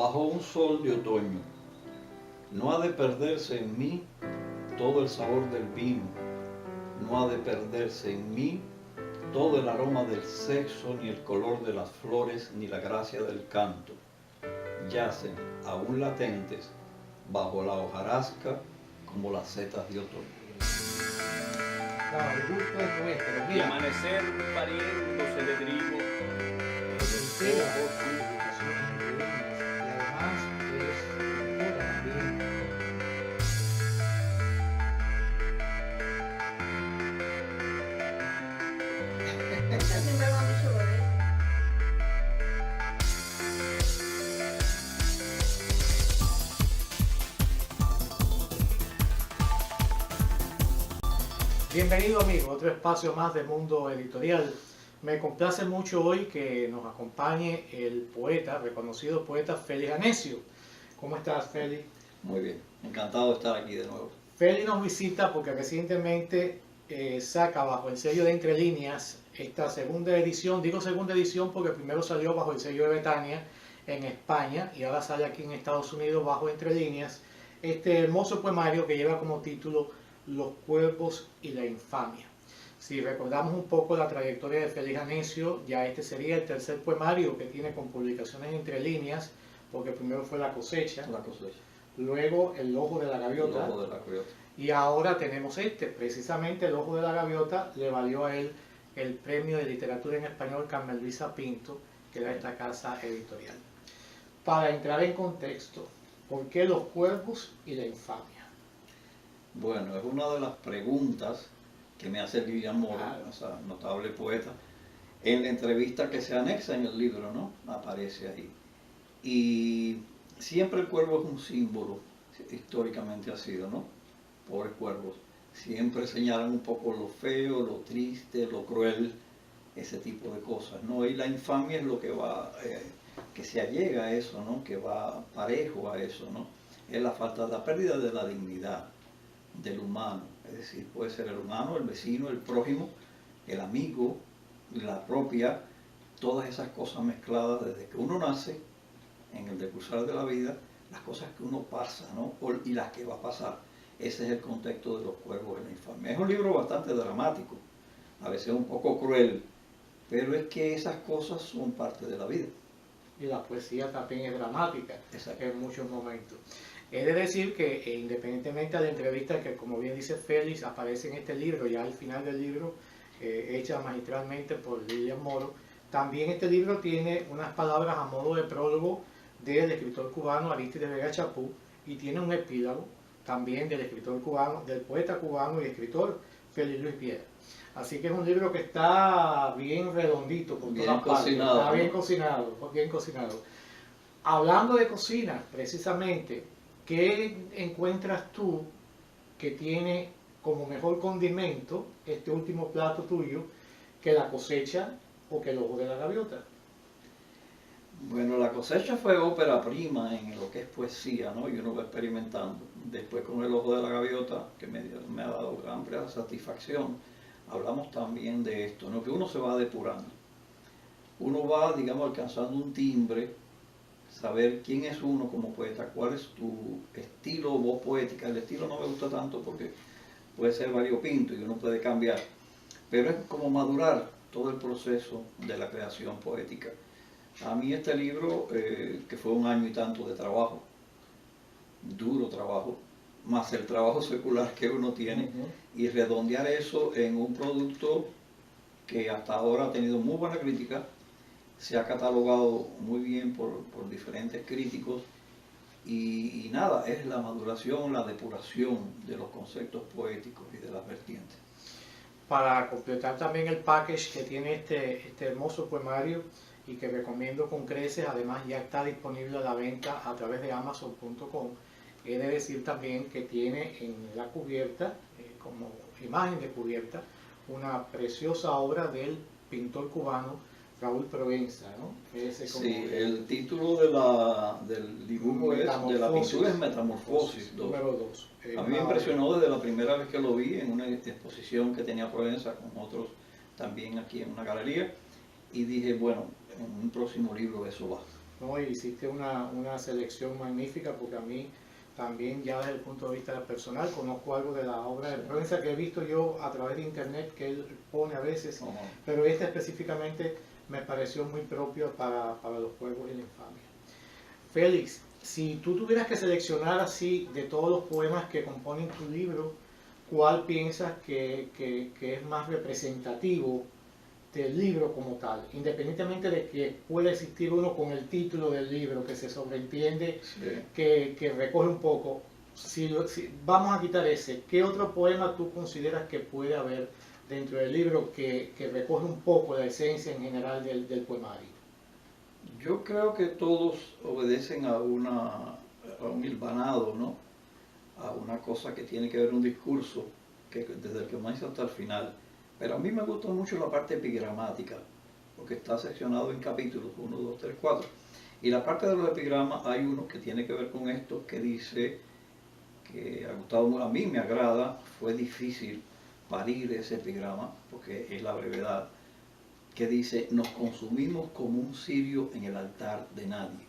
bajo un sol de otoño. No ha de perderse en mí todo el sabor del vino, no ha de perderse en mí todo el aroma del sexo, ni el color de las flores, ni la gracia del canto. Yacen, aún latentes, bajo la hojarasca, como las setas de otoño. Claro, el gusto es nuestro. Y Mira, amanecer pariéndose de trigo. entera por su educación en líneas y además es pintora también. Eso siempre lo han dicho por eso. Bienvenido amigo, otro espacio más de Mundo Editorial. Me complace mucho hoy que nos acompañe el poeta, reconocido poeta Félix Anecio. ¿Cómo estás, Félix? Muy bien, encantado de estar aquí de nuevo. Félix nos visita porque recientemente saca bajo el sello de Entre Líneas esta segunda edición. Digo segunda edición porque primero salió bajo el sello de Betania en España y ahora sale aquí en Estados Unidos bajo Entre Líneas este hermoso poemario que lleva como título Los cuervos y la infamia. Si recordamos un poco la trayectoria de Félix Anecio, ya este sería el tercer poemario que tiene con publicaciones Entre Líneas, porque primero fue La cosecha, La cosecha. luego El ojo de la El gaviota, ojo de la gaviota. y ahora tenemos este, precisamente El ojo de la gaviota le valió a él el premio de literatura en español Carmen Luisa Pinto, que da esta casa editorial. Para entrar en contexto, ¿por qué Los cuervos y la infamia? Bueno, es una de las preguntas que me hace Lilian Moro, Claro. esa notable poeta, en la entrevista que se anexa en el libro, ¿no? Aparece ahí. Y siempre el cuervo es un símbolo, históricamente ha sido, ¿no? Pobres cuervos. Siempre señalan un poco lo feo, lo triste, lo cruel, ese tipo de cosas, ¿no? Y la infamia es lo que va, que se allega a eso, ¿no? Que va parejo a eso, ¿no? Es la falta, la pérdida de la dignidad del humano, es decir, puede ser el humano, el vecino, el prójimo, el amigo, la propia, todas esas cosas mezcladas desde que uno nace, en el decursar de la vida, las cosas que uno pasa, ¿no? Y las que va a pasar. Ese es el contexto de Los cuervos de la infamia. Es un libro bastante dramático, a veces un poco cruel, pero es que esas cosas son parte de la vida. Y la poesía también es dramática Exacto. en muchos momentos. He de decir que independientemente de la entrevista que, como bien dice Félix, aparece en este libro, ya al final del libro, hecha magistralmente por Lilian Moro, también este libro tiene unas palabras a modo de prólogo del escritor cubano Arístides Vega Chapú y tiene un epílogo también del escritor cubano, del poeta cubano y escritor Félix Luis Piedra. Así que es un libro que está bien redondito por Bien todas partes, cocinado, está bien ¿no? cocinado, bien cocinado. Hablando de cocina, precisamente, ¿qué encuentras tú que tiene como mejor condimento este último plato tuyo que la cosecha o que el ojo de la gaviota? Bueno, La cosecha fue ópera prima en lo que es poesía, ¿no? Y uno va experimentando. Después con El ojo de la gaviota, que me ha dado amplia satisfacción, hablamos también de esto, ¿no? Que uno se va depurando. Uno va, digamos, alcanzando un timbre, saber quién es uno como poeta, cuál es tu estilo o voz poética. El estilo no me gusta tanto porque puede ser variopinto y uno puede cambiar, pero es como madurar todo el proceso de la creación poética. A mí este libro, que fue un año y tanto de trabajo, duro trabajo, más el trabajo secular que uno tiene, y redondear eso en un producto que hasta ahora ha tenido muy buena crítica, se ha catalogado muy bien por diferentes críticos, y nada, es la maduración, la depuración de los conceptos poéticos y de las vertientes. Para completar también el package que tiene este hermoso poemario y que recomiendo con creces, además ya está disponible a la venta a través de Amazon.com. He de decir también que tiene en la cubierta, como imagen de cubierta, una preciosa obra del pintor cubano Raúl Provenza, ¿no? Ese como Sí, el título del dibujo es, de la pintura es Metamorfosis 2. Número 2. A mí me impresionó desde la primera vez que lo vi en una exposición que tenía Provenza con otros también aquí en una galería, y dije, bueno, en un próximo libro eso va. ¿no? Y hiciste una selección magnífica, porque a mí también, ya desde el punto de vista personal, conozco algo de la obra de Provenza que he visto yo a través de internet que él pone a veces, pero esta específicamente me pareció muy propio para los juegos y la infamia. Félix, si tú tuvieras que seleccionar así de todos los poemas que componen tu libro, ¿cuál piensas que es más representativo del libro como tal? Independientemente de que pueda existir uno con el título del libro, que se sobreentiende, Sí. que recoge un poco. Si vamos a quitar ese, ¿qué otro poema tú consideras que puede haber dentro del libro que recoge un poco la esencia en general del poemario? Yo creo que todos obedecen a un hilvanado, ¿no? A una cosa que tiene que ver un discurso, que desde el que comienza hasta el final. Pero a mí me gusta mucho la parte epigramática, porque está seccionado en capítulos, 1, 2, 3, 4. Y la parte de los epigramas, hay uno que tiene que ver con esto, que dice, que a mí me agrada, fue difícil parir ese epigrama, porque es la brevedad, que dice, nos consumimos como un cirio en el altar de nadie.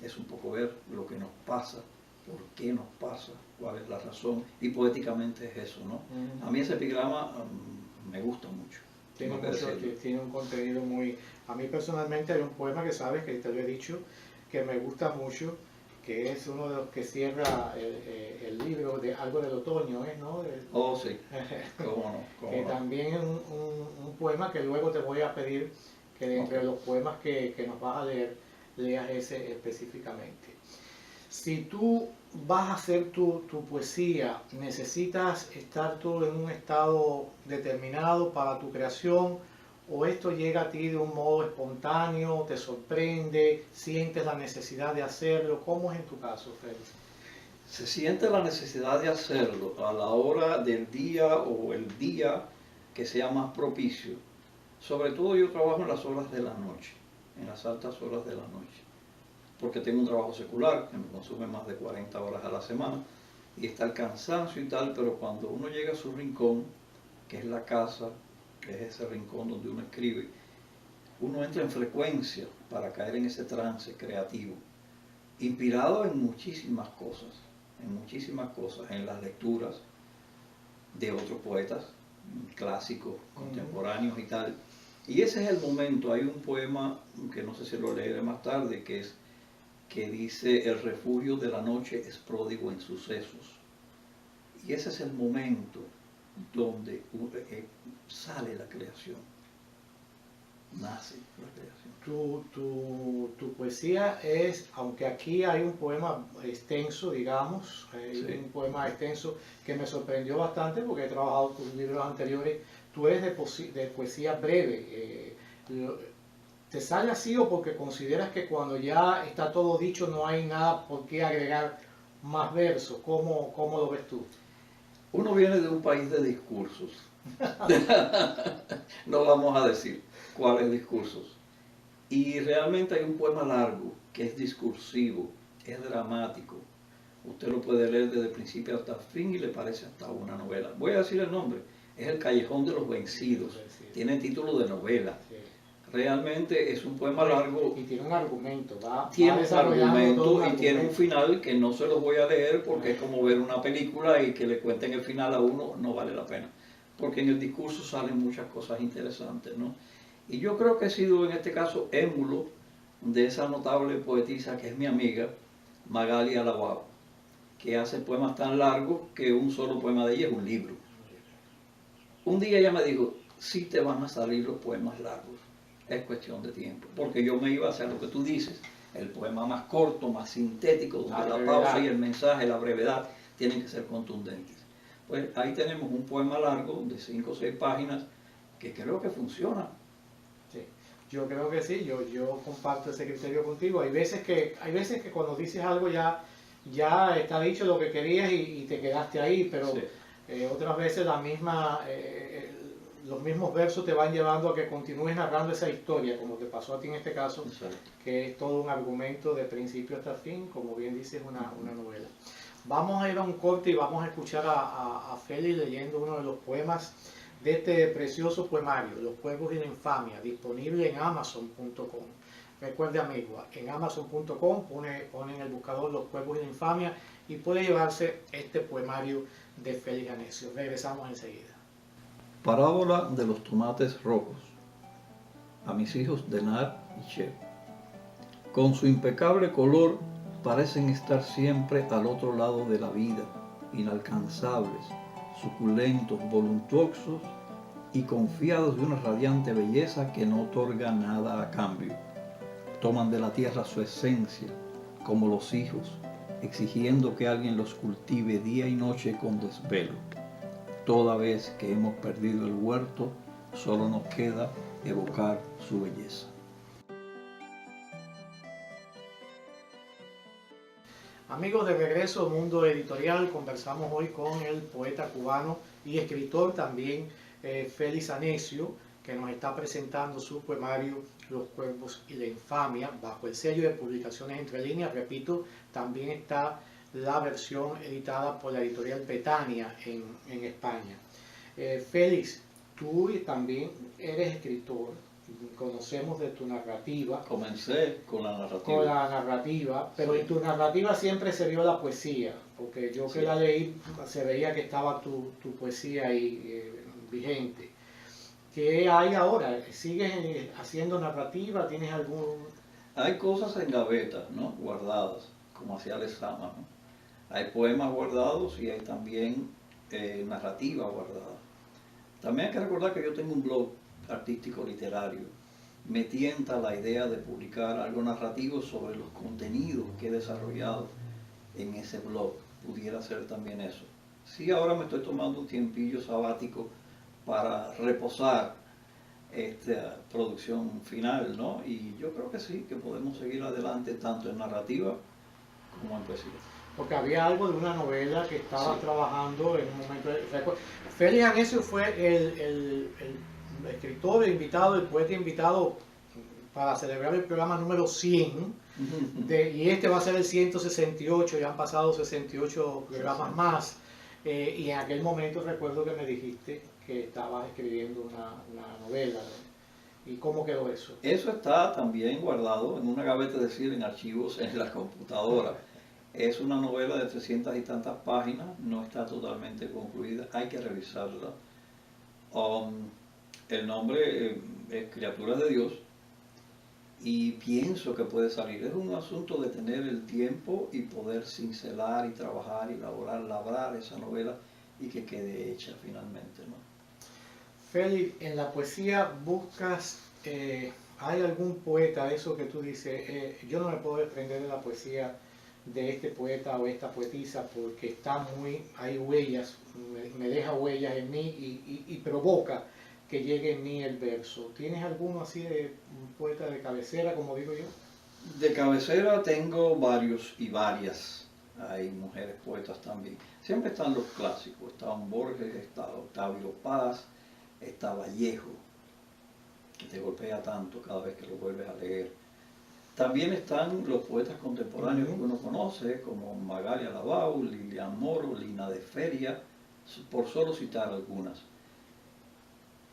Es un poco ver lo que nos pasa, por qué nos pasa, cuál es la razón, y poéticamente es eso, ¿no? A mí ese epigrama me gusta mucho. Tiene un contenido muy... A mí personalmente hay un poema que sabes, que te lo he dicho, que me gusta mucho, que es uno de los que cierra el libro, de Algo del Otoño, ¿no? Oh, sí, cómo no, que también es un poema que luego te voy a pedir que de entre los poemas que nos vas a leer, leas ese específicamente. Si tú vas a hacer tu poesía, ¿necesitas estar tú en un estado determinado para tu creación? ¿O esto llega a ti de un modo espontáneo, te sorprende, sientes la necesidad de hacerlo? ¿Cómo es en tu caso, Félix? Se siente la necesidad de hacerlo a la hora del día o el día que sea más propicio. Sobre todo yo trabajo en las horas de la noche, en las altas horas de la noche, porque tengo un trabajo secular que me consume más de 40 horas a la semana y está el cansancio y tal, pero cuando uno llega a su rincón, que es la casa, que es ese rincón donde uno escribe, uno entra en frecuencia para caer en ese trance creativo, inspirado en muchísimas cosas, en las lecturas de otros poetas clásicos, contemporáneos y tal. Y ese es el momento. Hay un poema que no sé si lo leeré más tarde, que dice, el refugio de la noche es pródigo en sucesos. Y ese es el momento donde sale la creación, nace la creación. Tu poesía es, aunque aquí hay un poema extenso, digamos, Sí. un poema extenso que me sorprendió bastante porque he trabajado tus libros anteriores, tú eres de poesía breve. ¿Te sale así o porque consideras que cuando ya está todo dicho no hay nada por qué agregar más versos? ¿Cómo lo ves tú? Uno viene de un país de discursos. No vamos a decir cuáles discursos. Y realmente hay un poema largo que es discursivo, es dramático. Usted lo puede leer desde principio hasta fin y le parece hasta una novela. Voy a decir el nombre. Es El Callejón de los Vencidos. Tiene título de novela. Sí. Realmente es un poema largo. Y tiene un argumento, Tiene un argumento todo y tiene un final que no se los voy a leer porque es como ver una película y que le cuenten el final a uno no vale la pena. Porque en el discurso salen muchas cosas interesantes, ¿no? Y yo creo que he sido en este caso émulo de esa notable poetisa que es mi amiga, Magali Alabao, que hace poemas tan largos que un solo poema de ella es un libro. Un día ella me dijo, sí te van a salir los poemas largos, es cuestión de tiempo, porque yo me iba a hacer lo que tú dices, el poema más corto, más sintético, donde la pausa y el mensaje, la brevedad, tienen que ser contundentes. Pues ahí tenemos un poema largo de 5 o 6 páginas que creo que funciona. Sí, yo creo que sí, yo comparto ese criterio contigo. Hay veces que cuando dices algo ya está dicho lo que querías y te quedaste ahí, pero Sí. Otras veces los mismos versos te van llevando a que continúes narrando esa historia, como te pasó a ti en este caso, Exacto. que es todo un argumento de principio hasta fin, como bien dices, una novela. Vamos a ir a un corte y vamos a escuchar a Félix leyendo uno de los poemas de este precioso poemario, Los Juegos y la Infamia, disponible en Amazon.com. Recuerde, amigo, en Amazon.com pone en el buscador Los Cuervos y la Infamia y puede llevarse este poemario de Félix Anecio. Regresamos enseguida. Parábola de los tomates rojos. A mis hijos Denar y Che. Con su impecable color parecen estar siempre al otro lado de la vida, inalcanzables, suculentos, voluptuosos y confiados de una radiante belleza que no otorga nada a cambio. Toman de la tierra su esencia, como los hijos, exigiendo que alguien los cultive día y noche con desvelo. Toda vez que hemos perdido el huerto, solo nos queda evocar su belleza. Amigos, de regreso al Mundo Editorial, conversamos hoy con el poeta cubano y escritor también Félix Anecio, que nos está presentando su poemario Los Cuervos y la Infamia, bajo el sello de Publicaciones Entre Líneas. Repito, también está la versión editada por la editorial Betania en España. Félix, tú también eres escritor. Conocemos de tu narrativa. Comencé con la narrativa. Con la narrativa, pero en tu narrativa siempre se vio la poesía, porque yo que la leí se veía que estaba tu poesía ahí vigente. ¿Qué hay ahora? ¿Sigues haciendo narrativa? ¿Tienes algún...? Hay cosas en gavetas, ¿no? Guardadas, como hacía Lezama, ¿no? Hay poemas guardados y hay también narrativa guardada. También hay que recordar que yo tengo un blog artístico literario. Me tienta la idea de publicar algo narrativo sobre los contenidos que he desarrollado en ese blog. Pudiera ser también eso. Sí, ahora me estoy tomando un tiempillo sabático para reposar esta producción final, ¿no? Y yo creo que sí, que podemos seguir adelante tanto en narrativa como en poesía. Porque había algo de una novela que estaba Sí. trabajando en un momento. Félix Anecio fue el escritor invitado, el poeta invitado para celebrar el programa número 100, y este va a ser el 168, ya han pasado 68 programas más, y en aquel momento recuerdo que me dijiste que estabas escribiendo una novela, ¿no? ¿Y cómo quedó eso? Eso está también guardado en una gaveta, es decir, en archivos en la computadora. Es una novela de 300 y tantas páginas, no está totalmente concluida, hay que revisarla. El nombre es Criaturas de Dios y pienso que puede salir. Es un asunto de tener el tiempo y poder cincelar y trabajar y labrar esa novela y que quede hecha finalmente, ¿no? Félix, en la poesía buscas, ¿hay algún poeta, eso que tú dices, yo no me puedo desprender de la poesía de este poeta o esta poetisa porque está hay huellas, me deja huellas en mí y provoca que llegue en mí el verso? ¿Tienes alguno así de un poeta de cabecera, como digo yo? De cabecera tengo varios y varias. Hay mujeres poetas también. Siempre están los clásicos. Está Borges, está Octavio Paz, está Vallejo, que te golpea tanto cada vez que lo vuelves a leer. También están los poetas contemporáneos que uno conoce, como Magali Alabau, Lilian Moro, Lina de Feria, por solo citar algunas.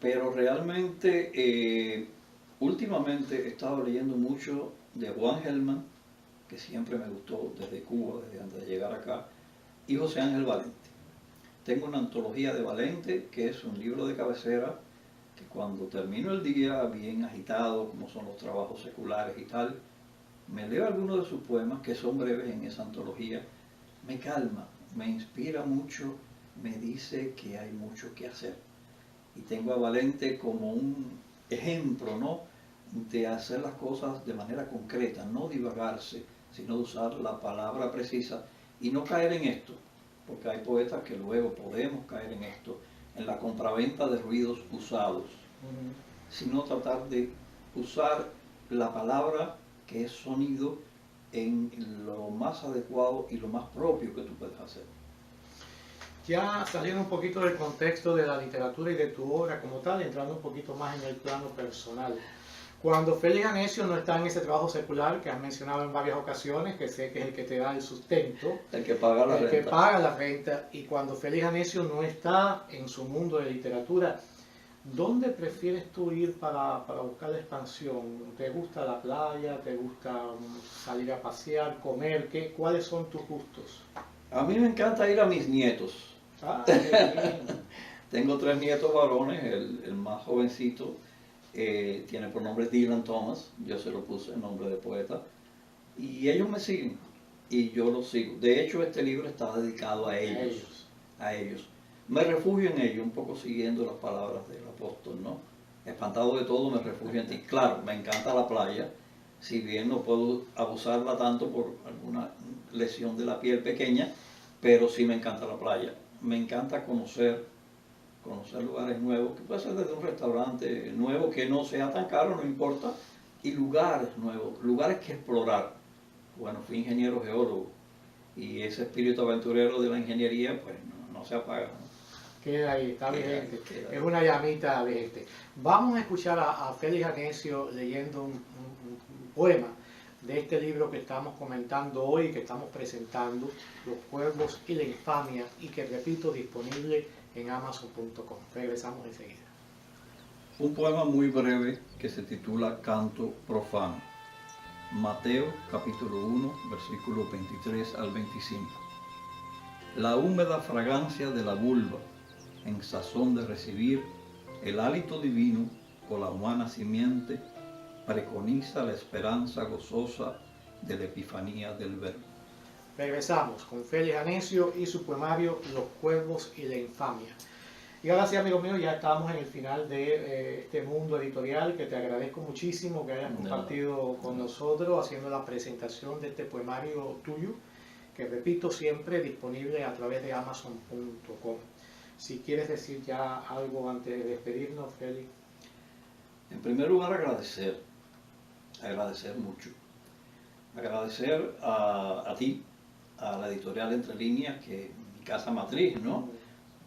Pero realmente, últimamente he estado leyendo mucho de Juan Gelman, que siempre me gustó desde Cuba, desde antes de llegar acá, y José Ángel Valente. Tengo una antología de Valente, que es un libro de cabecera, que cuando termino el día bien agitado, como son los trabajos seculares y tal, me leo algunos de sus poemas, que son breves en esa antología, me calma, me inspira mucho, me dice que hay mucho que hacer. Y tengo a Valente como un ejemplo, ¿no?, de hacer las cosas de manera concreta, no divagarse, sino de usar la palabra precisa y no caer en esto, porque hay poetas que luego podemos caer en esto, en la compraventa de ruidos usados, sino tratar de usar la palabra que es sonido en lo más adecuado y lo más propio que tú puedes hacer. Ya saliendo un poquito del contexto de la literatura y de tu obra como tal, entrando un poquito más en el plano personal. Cuando Félix Anecio no está en ese trabajo secular que has mencionado en varias ocasiones, que sé que es el que te da el sustento, El que paga la renta. que paga la renta, y cuando Félix Anecio no está en su mundo de literatura, ¿Dónde prefieres tú ir para buscar la expansión? ¿Te gusta la playa? ¿Te gusta salir a pasear, comer? ¿Cuáles son tus gustos? A mí me encanta ir a mis nietos. Ah, qué bien. Tengo 3 nietos varones, el más jovencito tiene por nombre Dylan Thomas, yo se lo puse en nombre de poeta, y ellos me siguen, y yo los sigo. De hecho, este libro está dedicado a ellos, a ellos. Me refugio en ellos, un poco siguiendo las palabras del apóstol, ¿no? Espantado de todo, me refugio en ti. Claro, me encanta la playa, si bien no puedo abusarla tanto por alguna lesión de la piel pequeña, pero sí me encanta la playa. Me encanta conocer lugares nuevos, que puede ser desde un restaurante nuevo que no sea tan caro, no importa, y lugares nuevos, lugares que explorar. Bueno, fui ingeniero geólogo y ese espíritu aventurero de la ingeniería pues no se apaga, ¿no? Queda ahí, está vigente. Queda ahí. Es una llamita vigente. Vamos a escuchar a Félix Anecio leyendo un poema de este libro que estamos comentando hoy, que estamos presentando, Los Cuervos y la Infamia, y que, repito, disponible en Amazon.com. Regresamos enseguida. Un poema muy breve que se titula Canto Profano. Mateo capítulo 1, versículos 23 al 25. La húmeda fragancia de la vulva, en sazón de recibir el hálito divino con la humana simiente, preconiza la esperanza gozosa de la epifanía del Verbo. Regresamos con Félix Anecio y su poemario Los Cuervos y la Infamia. Y ahora sí, amigos míos, ya estamos en el final de este mundo editorial, que te agradezco muchísimo que hayas compartido con nosotros haciendo la presentación de este poemario tuyo, que repito, siempre disponible a través de Amazon.com. Si quieres decir ya algo antes de despedirnos, Félix. En primer lugar, agradecer mucho. Agradecer a ti, a la editorial Entre Líneas, que es mi casa matriz, ¿no?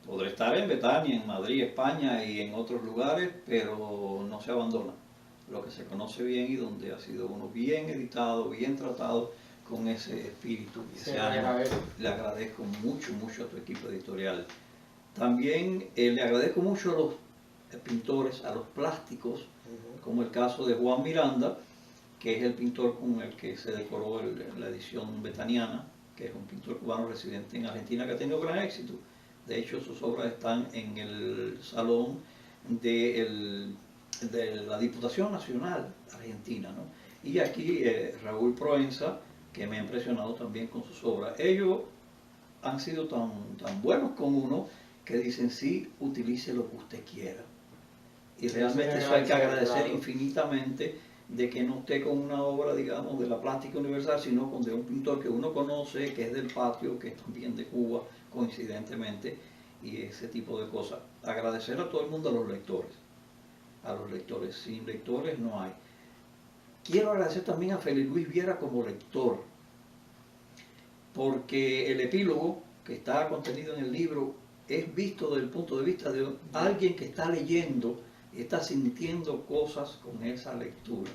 Podré estar en Betania, en Madrid, España y en otros lugares, pero no se abandona. Lo que se conoce bien y donde ha sido uno bien editado, bien tratado con ese espíritu y ese ánimo. Le agradezco mucho, mucho a tu equipo editorial. También le agradezco mucho a los pintores, a los plásticos, como el caso de Juan Miranda, que es el pintor con el que se decoró la edición betaniana, que es un pintor cubano residente en Argentina que ha tenido gran éxito. De hecho, sus obras están en el salón de la Diputación Nacional Argentina, ¿no? Y aquí Raúl Proenza, que me ha impresionado también con sus obras. Ellos han sido tan buenos con uno que dicen, sí, utilice lo que usted quiera. Y realmente eso hay que agradecer infinitamente, de que no esté con una obra, digamos, de la plástica universal, sino con de un pintor que uno conoce, que es del patio, que es también de Cuba, coincidentemente, y ese tipo de cosas. Agradecer a todo el mundo, a los lectores, sin lectores no hay. Quiero agradecer también a Félix Luis Viera como lector, porque el epílogo que está contenido en el libro es visto desde el punto de vista de alguien que está leyendo y está sintiendo cosas con esa lectura.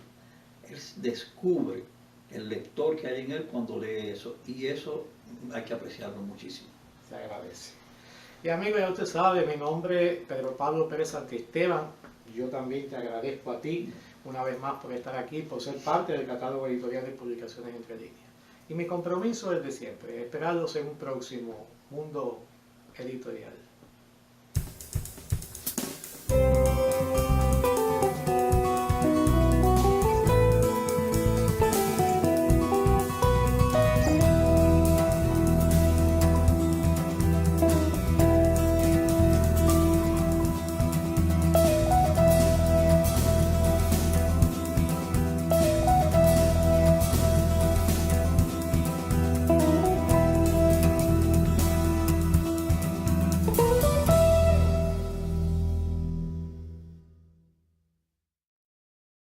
Él descubre el lector que hay en él cuando lee eso, y eso hay que apreciarlo muchísimo. Se agradece. Y amigo, ya usted sabe, mi nombre es Pedro Pablo Pérez Santisteban. Yo también te agradezco a ti una vez más por estar aquí, por ser parte del catálogo editorial de Publicaciones Entre Líneas. Y mi compromiso es de siempre, esperarlos en un próximo mundo editorial.